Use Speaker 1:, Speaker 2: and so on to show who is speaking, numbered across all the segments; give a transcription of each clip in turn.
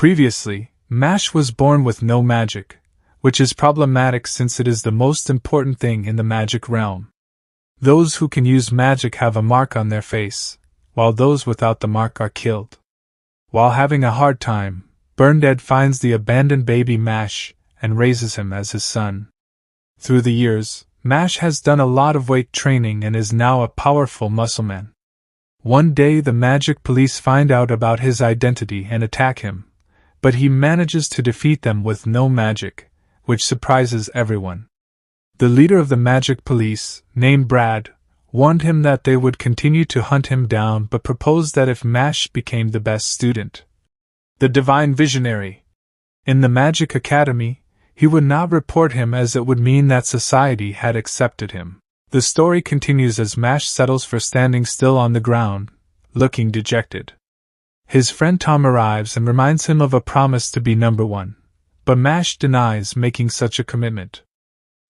Speaker 1: Previously, Mash was born with no magic, which is problematic since it is the most important thing in the magic realm. Those who can use magic have a mark on their face, while those without the mark are killed. While having a hard time, Burndead finds the abandoned baby Mash and raises him as his son. Through the years, Mash has done a lot of weight training and is now a powerful muscleman. One day the magic police find out about his identity and attack him, but he manages to defeat them with no magic, which surprises everyone. The leader of the magic police, named Brad, warned him that they would continue to hunt him down but proposed that if Mash became the best student, the Divine Visionary, in the Magic Academy, he would not report him as it would mean that society had accepted him. The story continues as Mash settles for standing still on the ground, looking dejected. His friend Tom arrives and reminds him of a promise to be number one, but Mash denies making such a commitment.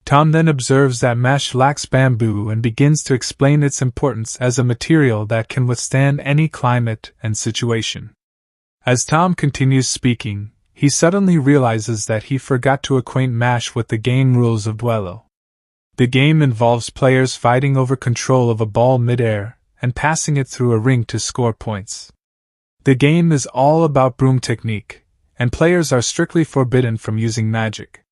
Speaker 1: Tom then observes that Mash lacks bamboo and begins to explain its importance as a material that can withstand any climate and situation. As Tom continues speaking, he suddenly realizes that he forgot to acquaint Mash with the game rules of Duelo. The game involves players fighting over control of a ball mid-air and passing it through a ring to score points. The game is all about broom technique, and players are strictly forbidden from using magic.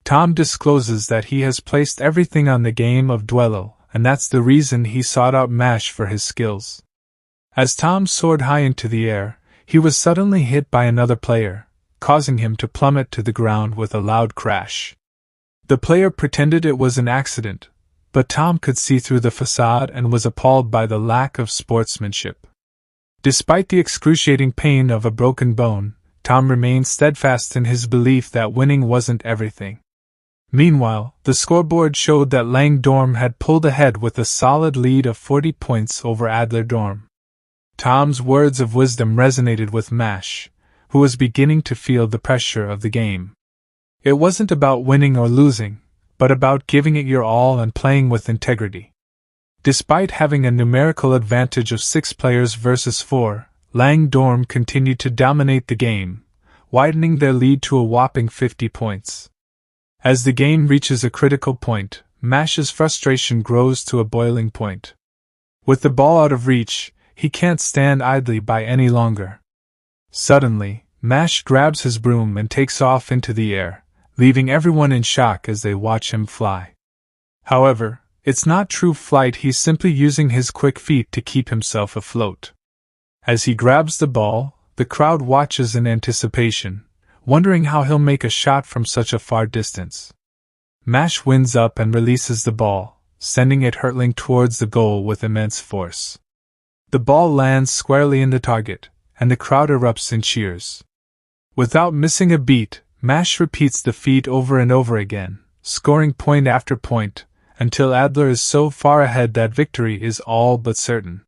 Speaker 1: Tom discloses that he has placed everything on the game of Duelo, and that's the reason he sought out Mash for his skills. As Tom soared high into the air, he was suddenly hit by another player, causing him to plummet to the ground with a loud crash. The player pretended it was an accident, but Tom could see through the facade and was appalled by the lack of sportsmanship. Despite the excruciating pain of a broken bone, Tom remained steadfast in his belief that winning wasn't everything. Meanwhile, the scoreboard showed that Lang Dorm had pulled ahead with a solid lead of 40 points over Adler Dorm. Tom's words of wisdom resonated with Mash, who was beginning to feel the pressure of the game. It wasn't about winning or losing, but about giving it your all and playing with integrity. Despite having a numerical advantage of 6 players versus 4, Lang Dorm continued to dominate the game, widening their lead to a whopping 50 points. As the game reaches a critical point, Mash's frustration grows to a boiling point. With the ball out of reach, he can't stand idly by any longer. Suddenly, Mash grabs his broom and takes off into the air, leaving everyone in shock as they watch him fly. However, it's not true flight, he's simply using his quick feet to keep himself afloat. As he grabs the ball, the crowd watches in anticipation, wondering how he'll make a shot from such a far distance. Mash winds up and releases the ball, sending it hurtling towards the goal with immense force. The ball lands squarely in the target, and the crowd erupts in cheers. Without missing a beat, Mash repeats the feat over and over again, scoring point after point, until Adler is so far ahead that victory is all but certain.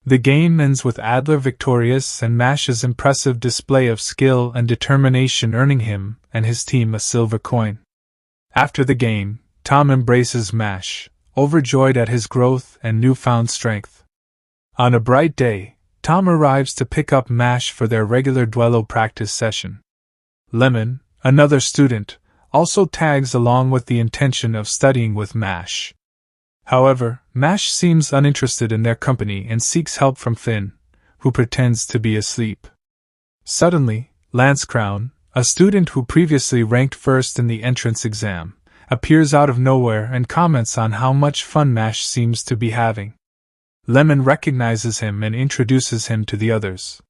Speaker 1: The game ends with Adler victorious and Mash's impressive display of skill and determination earning him and his team a silver coin. After the game, Tom embraces Mash, overjoyed at his growth and newfound strength. On a bright day, Tom arrives to pick up Mash for their regular Duelo practice session. Lemon, another student, also tags along with the intention of studying with Mash. However, Mash seems uninterested in their company and seeks help from Finn, who pretends to be asleep. Suddenly, Lance Crown, a student who previously ranked first in the entrance exam, appears out of nowhere and comments on how much fun Mash seems to be having. Lemon recognizes him and introduces him to the others.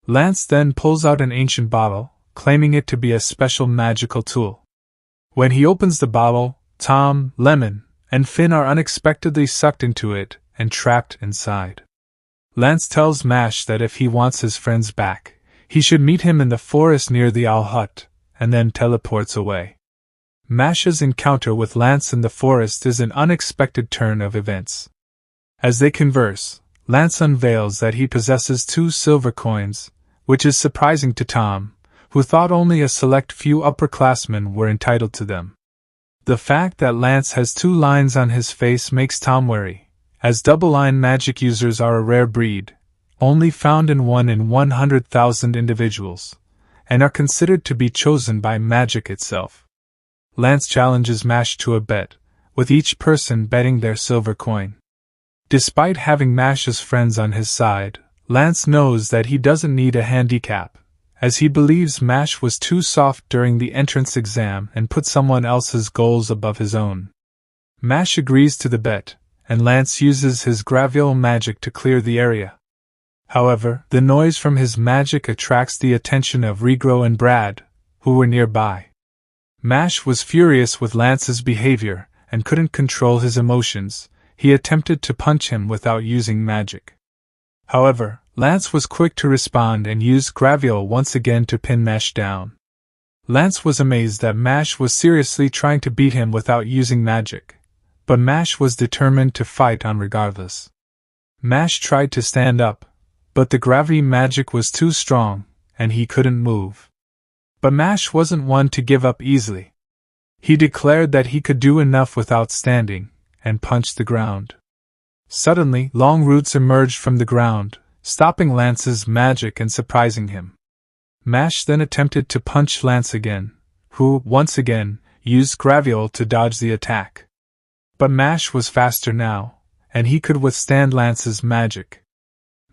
Speaker 1: Lance then pulls out an ancient bottle, claiming it to be a special magical tool. When he opens the bottle, Tom, Lemon, and Finn are unexpectedly sucked into it and trapped inside. Lance tells Mash that if he wants his friends back, he should meet him in the forest near the owl hut, and then teleports away. Mash's encounter with Lance in the forest is an unexpected turn of events. As they converse, Lance unveils that he possesses 2 silver coins, which is surprising to Tom, who thought only a select few upperclassmen were entitled to them. The fact that Lance has 2 lines on his face makes Tom wary, as double-line magic users are a rare breed, only found in 1 in 100,000 individuals, and are considered to be chosen by magic itself. Lance challenges Mash to a bet, with each person betting their silver coin. Despite having Mash's friends on his side, Lance knows that he doesn't need a handicap, as he believes Mash was too soft during the entrance exam and put someone else's goals above his own. Mash agrees to the bet, and Lance uses his Graviole magic to clear the area. However, the noise from his magic attracts the attention of Regro and Brad, who were nearby. Mash was furious with Lance's behavior and couldn't control his emotions. He attempted to punch him without using magic. However, Lance was quick to respond and used Graviole once again to pin Mash down. Lance was amazed that Mash was seriously trying to beat him without using magic, but Mash was determined to fight on regardless. Mash tried to stand up, but the gravity magic was too strong, and he couldn't move. But Mash wasn't one to give up easily. He declared that he could do enough without standing, and punched the ground. Suddenly, long roots emerged from the ground, stopping Lance's magic and surprising him. Mash then attempted to punch Lance again, who, once again, used Graviole to dodge the attack. But Mash was faster now, and he could withstand Lance's magic.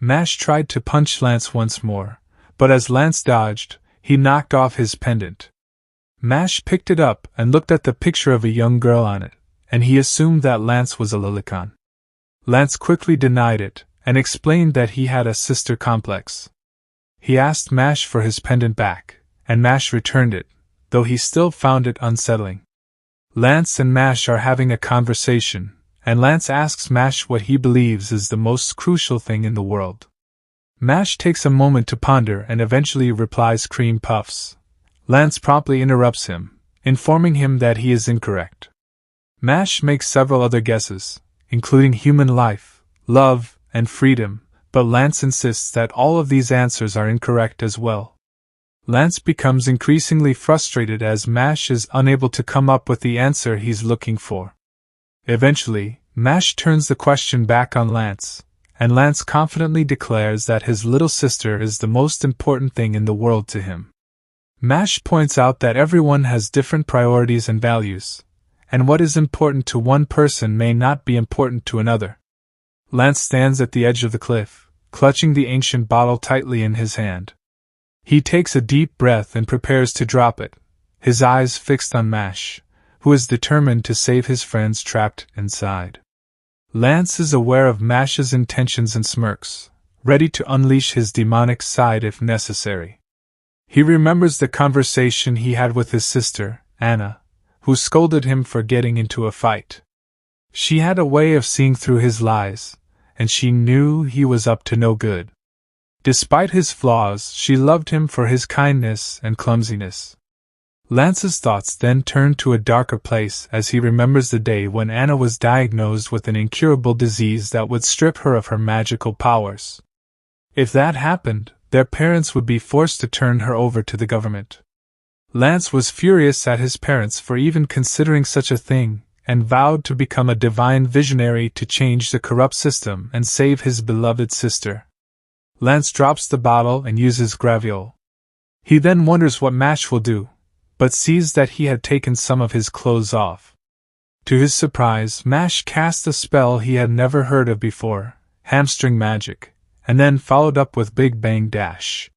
Speaker 1: Mash tried to punch Lance once more, but as Lance dodged, he knocked off his pendant. Mash picked it up and looked at the picture of a young girl on it, and he assumed that Lance was a Lilicon. Lance quickly denied it, and explained that he had a sister complex. He asked Mash for his pendant back, and Mash returned it, though he still found it unsettling. Lance and Mash are having a conversation, and Lance asks Mash what he believes is the most crucial thing in the world. Mash takes a moment to ponder and eventually replies cream puffs. Lance promptly interrupts him, informing him that he is incorrect. Mash makes several other guesses, including human life, love, and freedom, but Lance insists that all of these answers are incorrect as well. Lance becomes increasingly frustrated as Mash is unable to come up with the answer he's looking for. Eventually, Mash turns the question back on Lance, and Lance confidently declares that his little sister is the most important thing in the world to him. Mash points out that everyone has different priorities and values, and what is important to one person may not be important to another. Lance stands at the edge of the cliff, clutching the ancient bottle tightly in his hand. He takes a deep breath and prepares to drop it, his eyes fixed on Mash, who is determined to save his friends trapped inside. Lance is aware of Mash's intentions and smirks, ready to unleash his demonic side if necessary. He remembers the conversation he had with his sister, Anna, who scolded him for getting into a fight. She had a way of seeing through his lies, and she knew he was up to no good. Despite his flaws, she loved him for his kindness and clumsiness. Lance's thoughts then turn to a darker place as he remembers the day when Anna was diagnosed with an incurable disease that would strip her of her magical powers. If that happened, their parents would be forced to turn her over to the government. Lance was furious at his parents for even considering such a thing, and vowed to become a divine visionary to change the corrupt system and save his beloved sister. Lance drops the bottle and uses Graviole. He then wonders what Mash will do, but sees that he had taken some of his clothes off. To his surprise, Mash cast a spell he had never heard of before, hamstring magic, and then followed up with Big Bang Dash.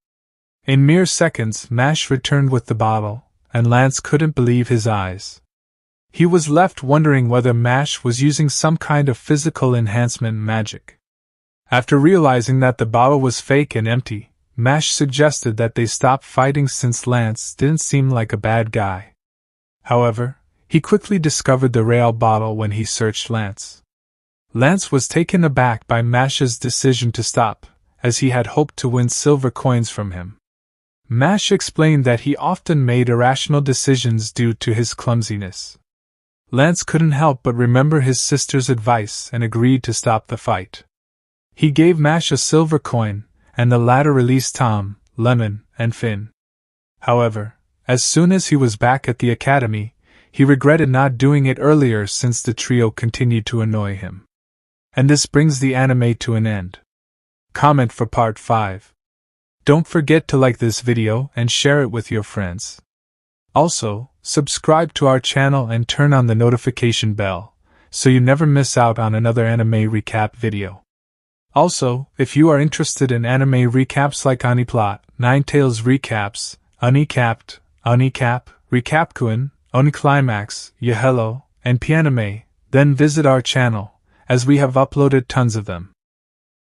Speaker 1: In mere seconds, Mash returned with the bottle, and Lance couldn't believe his eyes. He was left wondering whether Mash was using some kind of physical enhancement magic. After realizing that the bottle was fake and empty, Mash suggested that they stop fighting since Lance didn't seem like a bad guy. However, he quickly discovered the real bottle when he searched Lance. Lance was taken aback by Mash's decision to stop, as he had hoped to win silver coins from him. Mash explained that he often made irrational decisions due to his clumsiness. Lance couldn't help but remember his sister's advice and agreed to stop the fight. He gave Mash a silver coin, and the latter released Tom, Lemon, and Finn. However, as soon as he was back at the academy, he regretted not doing it earlier since the trio continued to annoy him. And this brings the anime to an end. Comment for Part 5. Don't forget to like this video and share it with your friends. Also, subscribe to our channel and turn on the notification bell, so you never miss out on another anime recap video. Also, if you are interested in anime recaps like Oniplot, Nine Tails Recaps, Unicapped, Unicap, Recapkuin, Uniclimax, Yahello, and Pianime, then visit our channel, as we have uploaded tons of them.